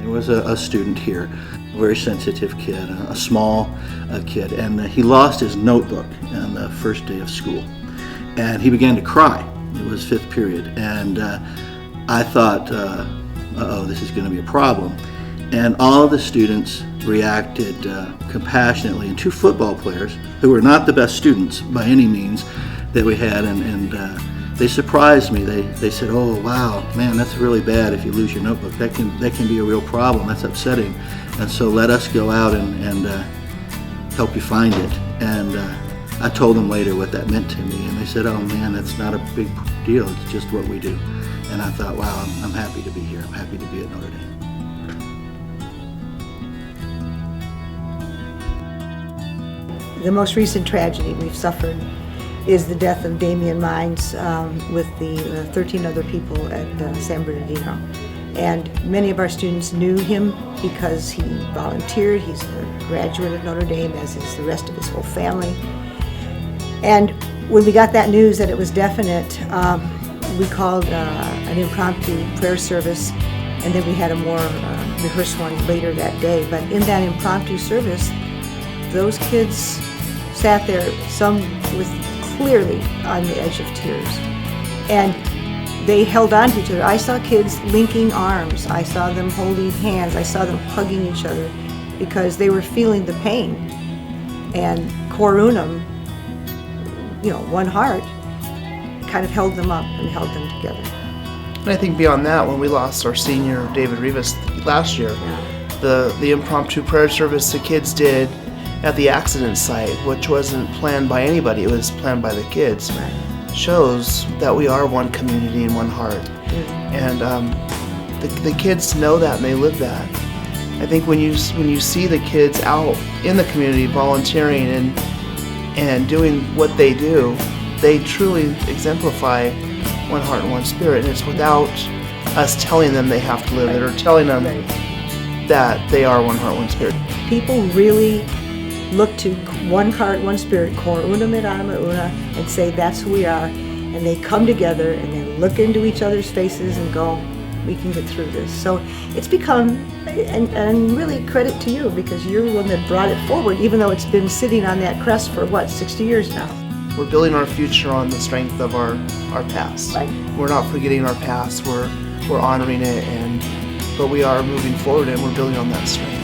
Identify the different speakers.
Speaker 1: There was a student here, a very sensitive kid, a small kid, and he lost his notebook on the first day of school. And he began to cry. It was fifth period. And I thought, uh-oh, this is going to be a problem. And all of the students reacted compassionately. And two football players, who were not the best students by any means that we had, and they surprised me. They said, "Oh, wow, man, that's really bad if you lose your notebook. That can be a real problem. That's upsetting. And so let us go out and help you find it." And I told them later what that meant to me, and they said, "Oh man, that's not a big deal. It's just what we do." And I thought, wow, I'm happy to be here. I'm happy to be at Notre Dame.
Speaker 2: The most recent tragedy we've suffered is the death of Damian Mines with the 13 other people at San Bernardino. And many of our students knew him because he volunteered. He's a graduate of Notre Dame, as is the rest of his whole family. And when we got that news that it was definite, we called an impromptu prayer service, and then we had a more rehearsed one later that day. But in that impromptu service, those kids sat there, some with clearly on the edge of tears. And they held on to each other. I saw kids linking arms. I saw them holding hands. I saw them hugging each other because they were feeling the pain. And cor unum, one heart, kind of held them up and held them together.
Speaker 3: And I think beyond that, when we lost our senior, David Rivas, last year, the impromptu prayer service the kids did at the accident site, which wasn't planned by anybody, it was planned by the kids, shows that we are one community and one heart. And the kids know that and they live that. I think when you see the kids out in the community volunteering and doing what they do, they truly exemplify one heart and one spirit, and it's without us telling them they have to live it or telling them that they are one heart, one spirit.
Speaker 2: People really look to one heart, one spirit, cor unum et anima una, and say that's who we are. And they come together and they look into each other's faces and go, we can get through this. So it's become, and really credit to you, because you're the one that brought it forward, even though it's been sitting on that crest for 60 years now.
Speaker 3: We're building our future on the strength of our past.
Speaker 2: Right.
Speaker 3: We're not forgetting our past, we're honoring it, but we are moving forward and we're building on that strength.